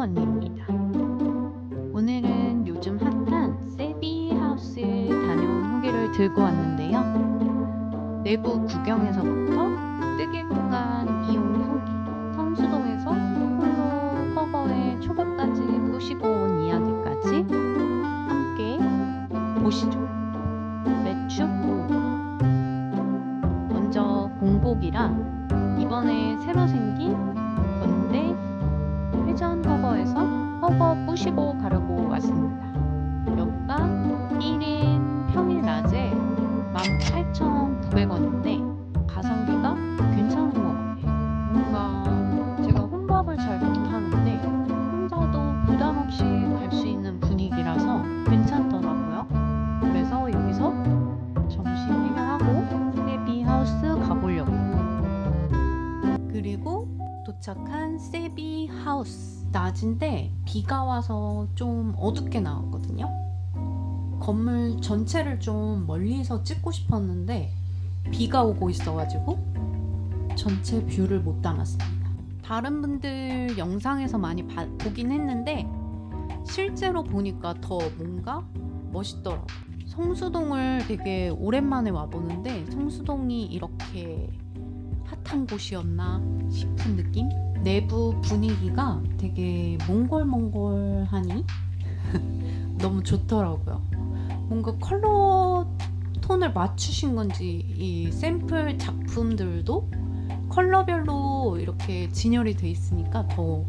언니입니다. 오늘은 요즘 핫한 세비하우스에 다녀온 후기를 들고 왔는데요. 내부 구경에서부터 뜨개 공간 이용 후기, 성수동에서 홀로 커버에 초밥까지 부시고 온 이야기까지 함께 보시죠. 매추 5. 먼저 공복이랑 이번에 새로 생긴 건데 회전 커버에서 커버 부시고 가려고 왔습니다. 여기가 1인 평일 낮에 18,900원인데 가성비가 괜찮은 것 같아요. 뭔가 제가 혼밥을 잘 못하는데 혼자도 부담 없이 갈 수 있는 분위기라서 괜찮더라고요. 그래서 여기서 점심 해결하고 세비하우스 가보려고요. 그리고 도착한 세비하우스. 낮인데 비가 와서 좀 어둡게 나왔거든요. 건물 전체를 좀 멀리서 찍고 싶었는데 비가 오고 있어가지고 전체 뷰를 못 담았습니다. 다른 분들 영상에서 많이 보긴 했는데 실제로 보니까 더 뭔가 멋있더라고요. 성수동을 되게 오랜만에 와보는데 성수동이 이렇게 핫한 곳이었나 싶은 느낌? 내부 분위기가 되게 몽골몽골하니 너무 좋더라고요. 뭔가 컬러 톤을 맞추신 건지 이 샘플 작품들도 컬러별로 이렇게 진열이 돼 있으니까 더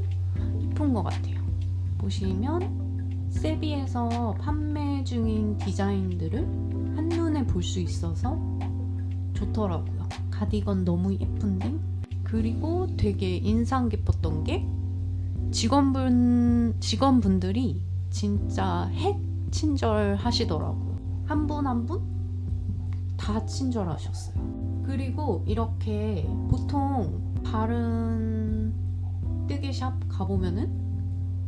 예쁜 것 같아요. 보시면 세비에서 판매 중인 디자인들을 한눈에 볼 수 있어서 좋더라고요. 가디건 너무 예쁜데? 그리고 되게 인상 깊었던 게 직원분들이 진짜 핵 친절하시더라고요. 한 분 한 분 다 친절하셨어요. 그리고 이렇게 보통 다른 뜨개샵 가보면은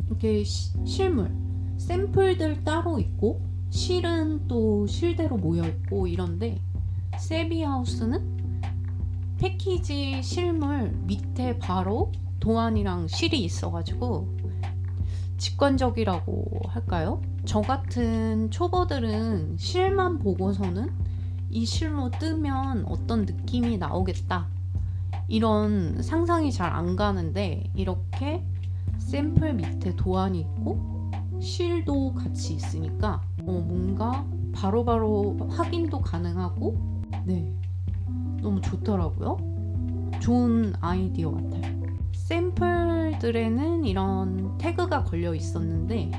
이렇게 실물, 샘플들 따로 있고 실은 또 실대로 모여있고 이런데 세비하우스는 패키지 실물 밑에 바로 도안이랑 실이 있어가지고 직관적이라고 할까요? 저 같은 초보들은 실만 보고서는 이 실로 뜨면 어떤 느낌이 나오겠다 이런 상상이 잘 안 가는데 이렇게 샘플 밑에 도안이 있고 실도 같이 있으니까 뭔가 바로바로 확인도 가능하고 네, 너무 좋더라고요. 좋은 아이디어 같아요. 샘플들에는 이런 태그가 걸려 있었는데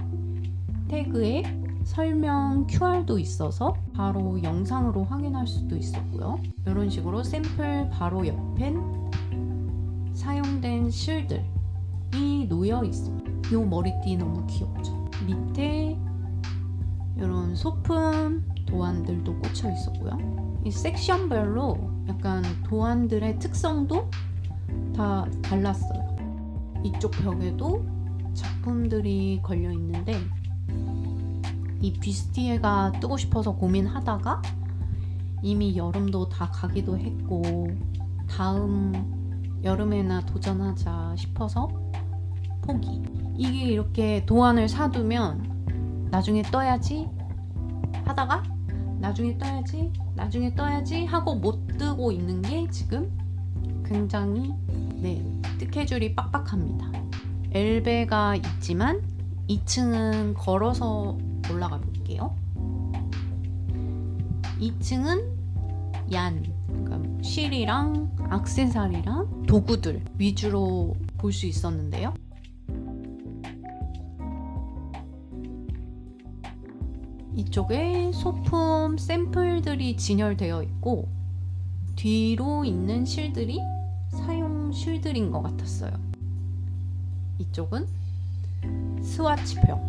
태그에 설명 QR도 있어서 바로 영상으로 확인할 수도 있었고요. 이런 식으로 샘플 바로 옆엔 사용된 실들이 놓여 있습니다. 이 머리띠 너무 귀엽죠? 밑에 이런 소품 도안들도 꽂혀 있었고요. 이 섹션별로 약간 도안들의 특성도 다 달랐어요. 이쪽 벽에도 작품들이 걸려 있는데 이 뷔스티에가 뜨고 싶어서 고민하다가 이미 여름도 다 가기도 했고 다음 여름에나 도전하자 싶어서 포기. 이게 이렇게 도안을 사두면 나중에 떠야지 하다가 나중에 떠야지 하고 못 뜨고 있는 게 지금 굉장히 스케줄이 빡빡합니다. 엘베가 있지만 2층은 걸어서 올라가 볼게요. 2층은 그러니까 실이랑 액세서리랑 도구들 위주로 볼 수 있었는데요. 이쪽에 소품 샘플들이 진열되어 있고 뒤로 있는 실들이 사용 실들인 것 같았어요. 이쪽은 스와치표.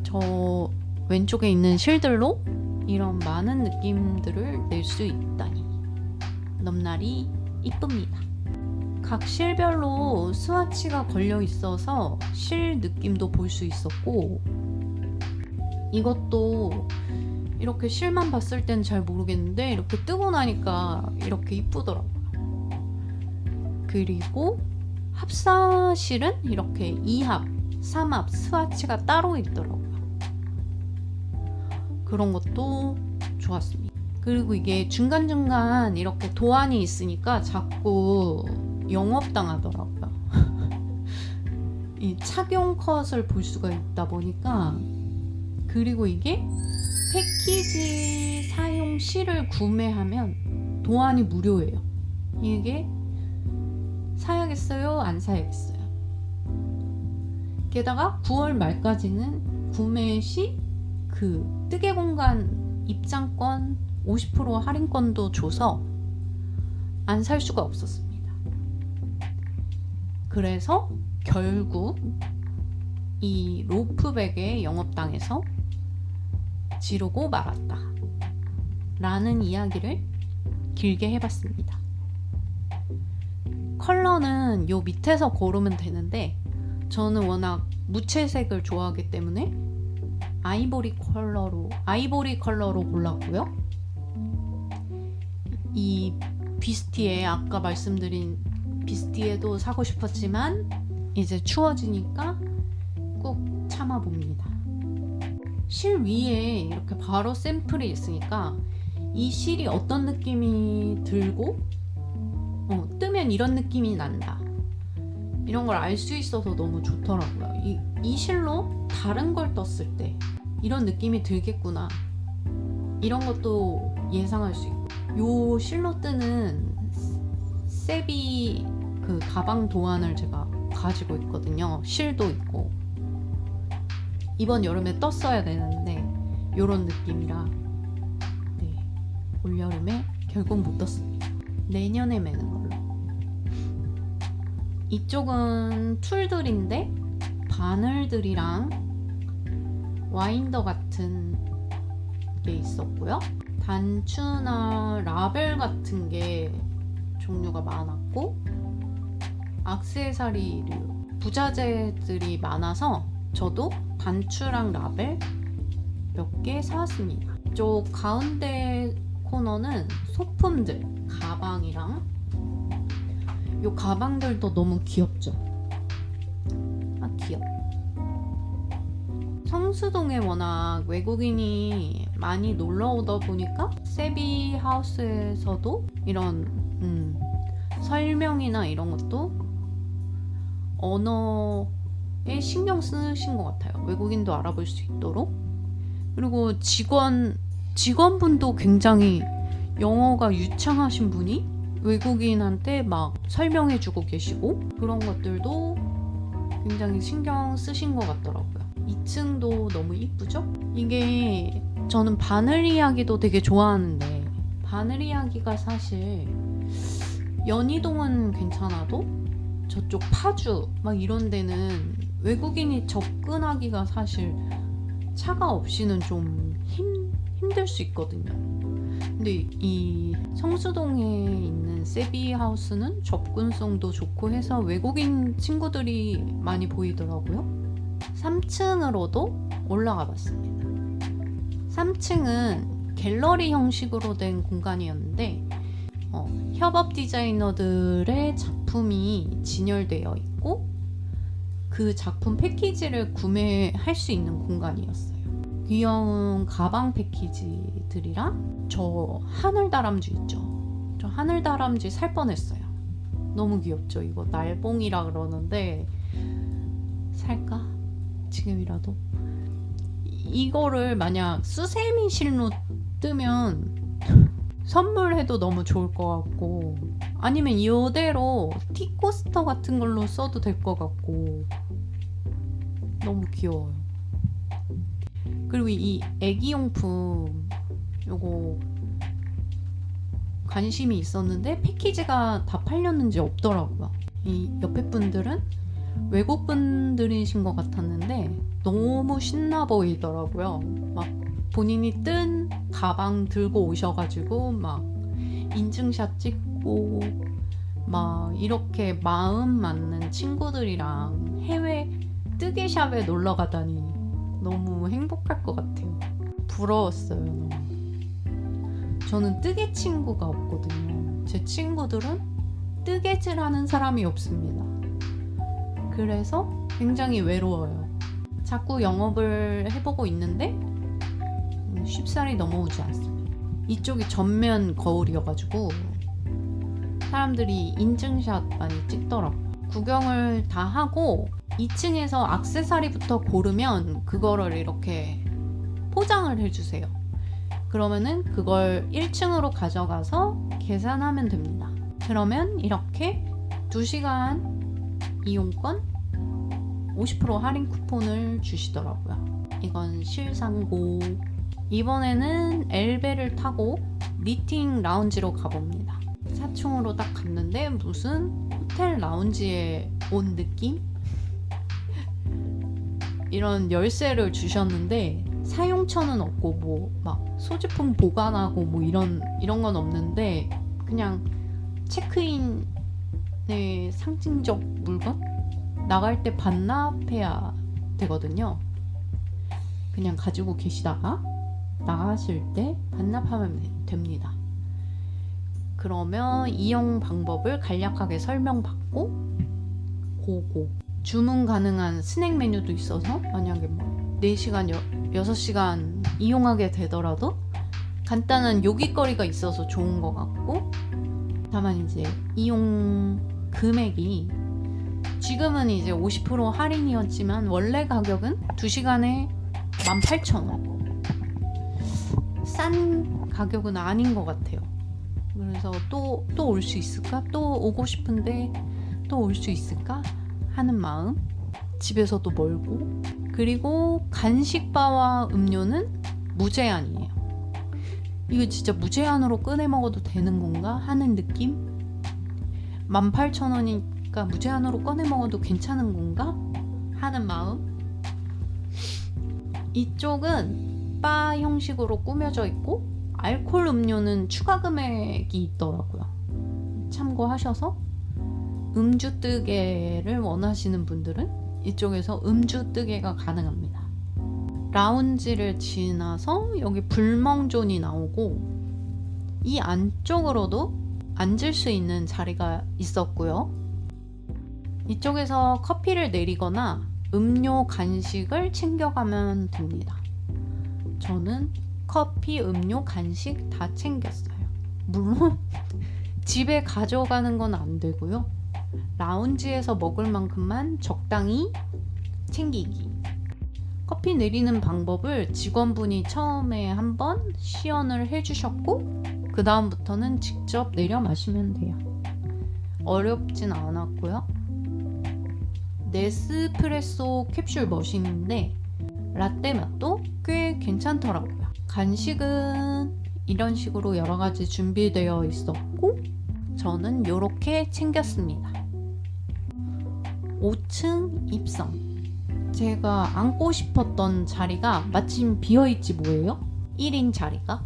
저 왼쪽에 있는 실들로 이런 많은 느낌들을 낼 수 있다니 넘날이 이쁩니다. 각 실별로 스와치가 걸려 있어서 실 느낌도 볼 수 있었고 이것도 이렇게 실만 봤을 땐 잘 모르겠는데 이렇게 뜨고 나니까 이렇게 이쁘더라고요. 그리고 합사실은 이렇게 2합, 3합 스와치가 따로 있더라고요. 그런 것도 좋았습니다. 그리고 이게 중간중간 이렇게 도안이 있으니까 자꾸 영업당하더라고요. 이 착용 컷을 볼 수가 있다 보니까. 그리고 이게 패키지 사용 시를 구매하면 도안이 무료예요. 이게 사야겠어요? 안 사야겠어요? 게다가 9월 말까지는 구매 시 그 뜨개공간 입장권 50% 할인권도 줘서 안 살 수가 없었습니다. 그래서 결국 이 로프백에 영업당해서 지르고 말았다 라는 이야기를 길게 해봤습니다. 컬러는 요 밑에서 고르면 되는데 저는 워낙 무채색을 좋아하기 때문에 아이보리 컬러로 골랐고요. 이 비스티에 아까 말씀드린 비스티에도 사고 싶었지만 이제 추워지니까 꾹 참아봅니다. 실 위에 이렇게 바로 샘플이 있으니까 이 실이 어떤 느낌이 들고 뜨면 이런 느낌이 난다, 이런 걸 알 수 있어서 너무 좋더라고요. 이 실로 다른 걸 떴을 때 이런 느낌이 들겠구나, 이런 것도 예상할 수 있고, 요 실로 뜨는 세비 그 가방 도안을 제가 가지고 있거든요. 실도 있고. 이번 여름에 떴어야 되는데 요런 느낌이라 올여름에 결국 못 떴습니다. 내년에 매는 걸로. 이쪽은 툴들인데 바늘들이랑 와인더 같은 게 있었고요. 단추나 라벨 같은 게 종류가 많았고, 액세서리류, 부자재들이 많아서 저도 단추랑 라벨 몇 개 사왔습니다. 이쪽 가운데 코너는 소품들, 가방이랑 요 가방들도 너무 귀엽죠? 귀여워. 성수동에 워낙 외국인이 많이 놀러 오다 보니까 세비 하우스에서도 이런 설명이나 이런 것도 언어에 신경 쓰신 것 같아요. 외국인도 알아볼 수 있도록. 그리고 직원분도 굉장히 영어가 유창하신 분이 외국인한테 막 설명해주고 계시고, 그런 것들도 굉장히 신경 쓰신 것 같더라고요. 2층도 너무 이쁘죠? 이게 저는 바늘 이야기도 되게 좋아하는데, 바늘 이야기가 사실 연희동은 괜찮아도 저쪽 파주 막 이런 데는 외국인이 접근하기가 사실 차가 없이는 좀 힘들 수 있거든요. 근데 이 성수동에 있는 세비 하우스는 접근성도 좋고 해서 외국인 친구들이 많이 보이더라고요. 3층으로도 올라가 봤습니다. 3층은 갤러리 형식으로 된 공간이었는데 협업 디자이너들의 작품이 진열되어 있고 그 작품 패키지를 구매할 수 있는 공간이었어요. 귀여운 가방 패키지들이랑 저 하늘 다람쥐 있죠. 저 하늘 다람쥐 살 뻔했어요. 너무 귀엽죠. 이거 날봉이라 그러는데 살까? 지금이라도? 이거를 만약 수세미 실로 뜨면 선물해도 너무 좋을 것 같고, 아니면 이대로 티코스터 같은 걸로 써도 될 것 같고, 너무 귀여워요. 그리고 이 애기용품 요거 관심이 있었는데 패키지가 다 팔렸는지 없더라고요. 이 옆에 분들은 외국 분들이신 것 같았는데 너무 신나 보이더라고요. 막 본인이 뜬 가방 들고 오셔가지고 막 인증샷 찍고 막 이렇게 마음 맞는 친구들이랑 해외 뜨개샵에 놀러 가다니 너무 행복할 것 같아요. 부러웠어요. 너무. 저는 뜨개 친구가 없거든요. 제 친구들은 뜨개질 하는 사람이 없습니다. 그래서 굉장히 외로워요. 자꾸 영업을 해보고 있는데 쉽사리 넘어오지 않습니다. 이쪽이 전면 거울이어가지고 사람들이 인증샷 많이 찍더라고요. 구경을 다 하고 2층에서 액세서리부터 고르면 그거를 이렇게 포장을 해주세요. 그러면은 그걸 1층으로 가져가서 계산하면 됩니다. 그러면 이렇게 2시간 이용권 50% 할인 쿠폰을 주시더라고요. 이건 실상고. 이번에는 엘베를 타고 미팅 라운지로 가봅니다. 4층으로 딱 갔는데 무슨 호텔 라운지에 온 느낌? 이런 열쇠를 주셨는데 사용처는 없고 뭐 막 소지품 보관하고 뭐 이런 건 없는데 그냥 체크인의 상징적 물건? 나갈 때 반납해야 되거든요. 그냥 가지고 계시다가 나가실 때 반납하면 됩니다. 그러면 이용 방법을 간략하게 설명받고 고고. 주문 가능한 스낵 메뉴도 있어서 만약에 뭐 4시간, 6시간 이용하게 되더라도 간단한 요깃거리가 있어서 좋은 것 같고, 다만 이제 이용 금액이 지금은 이제 50% 할인이었지만 원래 가격은 2시간에 18,000원. 싼 가격은 아닌 것 같아요. 그래서 또 올 수 있을까? 또 오고 싶은데 또 올 수 있을까? 하는 마음. 집에서도 멀고. 그리고 간식바와 음료는 무제한이에요. 이거 진짜 무제한으로 꺼내 먹어도 되는 건가? 하는 느낌? 18,000원이니까 무제한으로 꺼내 먹어도 괜찮은 건가? 하는 마음. 이쪽은 바 형식으로 꾸며져 있고 알코올 음료는 추가 금액이 있더라고요. 참고하셔서 음주 뜨개를 원하시는 분들은 이쪽에서 음주 뜨개가 가능합니다. 라운지를 지나서 여기 불멍존이 나오고 이 안쪽으로도 앉을 수 있는 자리가 있었고요. 이쪽에서 커피를 내리거나 음료, 간식을 챙겨가면 됩니다. 저는 커피, 음료, 간식 다 챙겼어요. 물론 집에 가져가는 건 안 되고요. 라운지에서 먹을 만큼만 적당히 챙기기. 커피 내리는 방법을 직원분이 처음에 한번 시연을 해주셨고 그 다음부터는 직접 내려 마시면 돼요. 어렵진 않았고요. 네스프레소 캡슐 머신인데 라떼 맛도 꽤 괜찮더라고요. 간식은 이런 식으로 여러 가지 준비되어 있었고 저는 이렇게 챙겼습니다. 5층 입성. 제가 앉고 싶었던 자리가 마침 비어있지 뭐예요? 1인 자리가.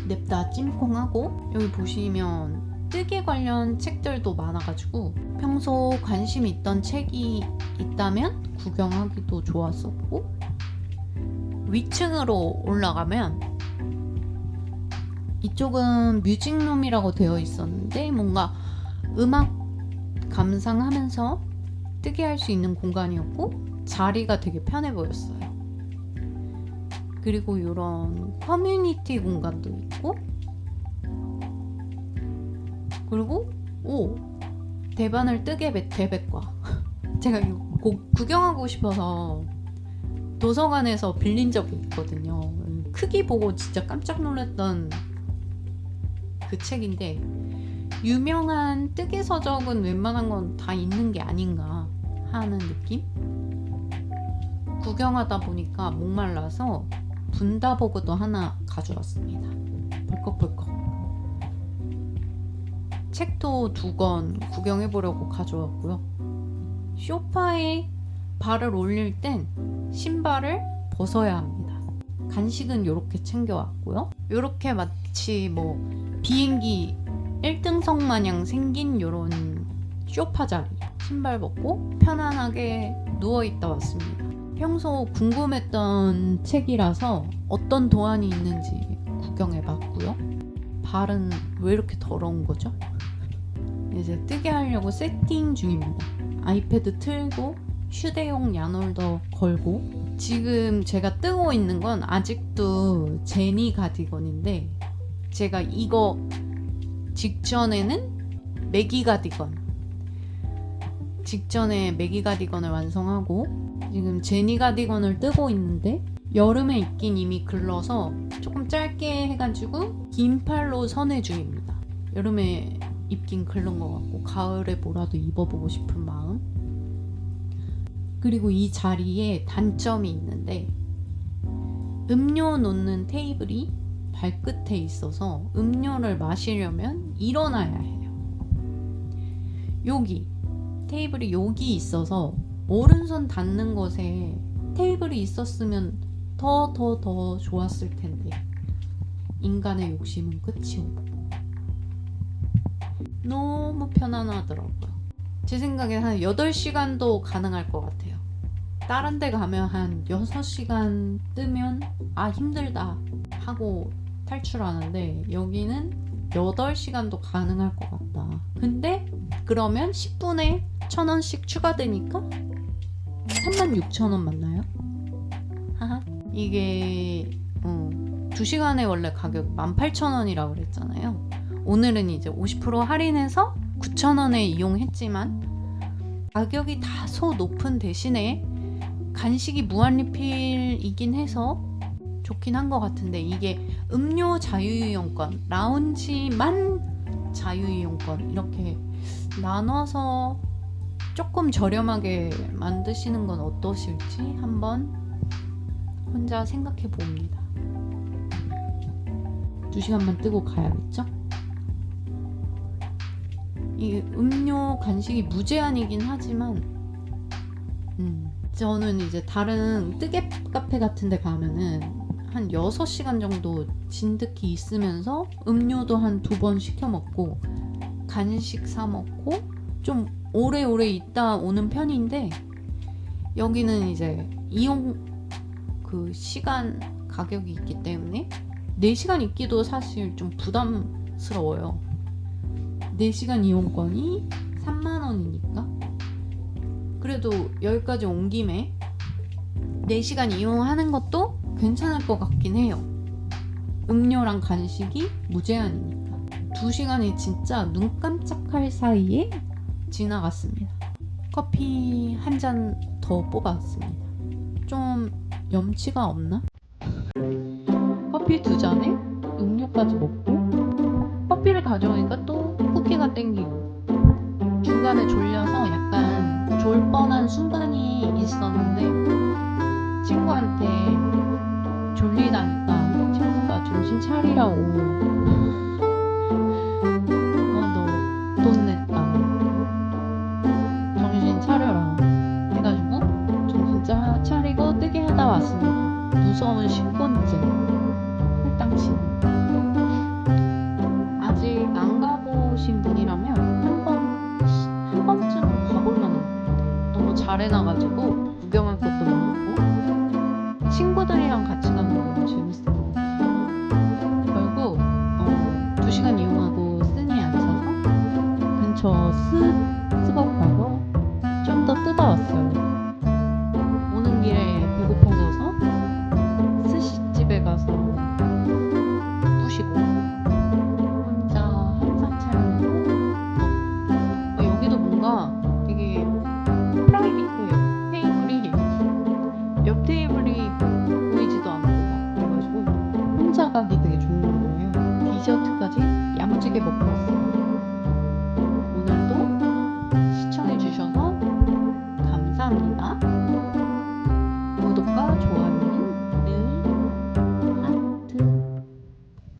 냅다 찜콩하고 여기 보시면 뜨개 관련 책들도 많아가지고 평소 관심 있던 책이 있다면 구경하기도 좋았었고, 위층으로 올라가면 이쪽은 뮤직룸이라고 되어 있었는데 뭔가 음악 감상하면서 뜨개 할 수 있는 공간이었고 자리가 되게 편해 보였어요. 그리고 이런 커뮤니티 공간도 있고, 그리고 대바늘 뜨개 대백과 제가 이거 구경하고 싶어서 도서관에서 빌린 적이 있거든요. 크기 보고 진짜 깜짝 놀랐던 그 책인데 유명한 뜨개 서적은 웬만한 건 다 있는 게 아닌가 하는 느낌? 구경하다 보니까 목말라서 분다버그도 하나 가져왔습니다. 벌컥벌컥. 책도 2권 구경해보려고 가져왔고요. 소파에 발을 올릴 땐 신발을 벗어야 합니다. 간식은 이렇게 챙겨왔고요. 이렇게 마치 뭐 비행기 1등석 마냥 생긴 이런 소파 자리. 신발 벗고 편안하게 누워있다 왔습니다. 평소 궁금했던 책이라서 어떤 도안이 있는지 구경해봤고요. 발은 왜 이렇게 더러운 거죠? 이제 뜨게 하려고 세팅 중입니다. 아이패드 틀고 휴대용 양홀더 걸고, 지금 제가 뜨고 있는 건 아직도 제니 가디건인데, 제가 이거 직전에는 매기 가디건, 직전에 매기 가디건을 완성하고 지금 제니 가디건을 뜨고 있는데, 여름에 입긴 이미 글러서 조금 짧게 해가지고 긴 팔로 선회 중입니다. 여름에 입긴 글른 것 같고 가을에 뭐라도 입어보고 싶은 마음. 그리고 이 자리에 단점이 있는데, 음료 놓는 테이블이 발끝에 있어서 음료를 마시려면 일어나야 해요. 여기 테이블이 여기 있어서 오른손 닿는 곳에 테이블이 있었으면 더 좋았을 텐데, 인간의 욕심은 끝이 없고 너무 편안하더라고요. 제 생각엔 한 8시간도 가능할 것 같아요. 다른 데 가면 한 6시간 뜨면 아 힘들다 하고 탈출하는데, 여기는 8시간도 가능할 것 같다. 근데 그러면 10분에 1,000원씩 추가되니까 36,000원 맞나요? 하하. 이게 2시간에 원래 가격 18,000원이라고 그랬잖아요. 오늘은 이제 50% 할인해서 9,000원에 이용했지만 가격이 다소 높은 대신에 간식이 무한 리필이긴 해서 좋긴 한 것 같은데, 이게 음료 자유이용권, 라운지만 자유이용권 이렇게 나눠서 조금 저렴하게 만드시는 건 어떠실지 한번 혼자 생각해 봅니다. 2시간만 뜨고 가야겠죠? 이 음료 간식이 무제한이긴 하지만 저는 이제 다른 뜨개 카페 같은 데 가면은 한 6시간 정도 진득히 있으면서 음료도 한 2번 시켜 먹고 간식 사 먹고 좀 오래오래 있다 오는 편인데, 여기는 이제 이용 그 시간 가격이 있기 때문에 4시간 있기도 사실 좀 부담스러워요. 4시간 이용권이 30,000원이니까 그래도 여기까지 온 김에 4시간 이용하는 것도 괜찮을 것 같긴 해요. 음료랑 간식이 무제한이니까. 2시간이 진짜 눈 깜짝할 사이에 지나갔습니다. 커피 한 잔 더 뽑았습니다. 좀 염치가 없나? 커피 2잔에 음료까지 먹고 커피를 가져오니까 또 쿠키가 땡기고, 중간에 졸려서 약간 졸 뻔한 순간이 있었는데, 친구한테 졸리다니까 친구가 정신 차리라고 너 돈 냈다 정신 차려라 해가지고 정신 차리고 뜨게 하다 왔습니다. 무서운 10번째 할당치. 아직 안 가보신 분이라면 한 번쯤은 가볼 만한, 너무 잘 해놔가지고 구경할 것도 많고 친구들이랑 같이 가면 너무 재밌을 것 같아요. 결국 2시간 이용하고 쓴이 앉아서 근처 스벅 가서 좀 더 뜯어왔어요. 오는 길에 배고파져서 스시집에 가서 부시고 혼자 한상 차리고 여기도 뭔가 되게 프라이빗해요. 테이블이 옆 테이블이 보이지도 않고 막 그래가지고 혼자 가기 되게 좋은 거예요. 디저트까지 야무지게 먹고 왔어요.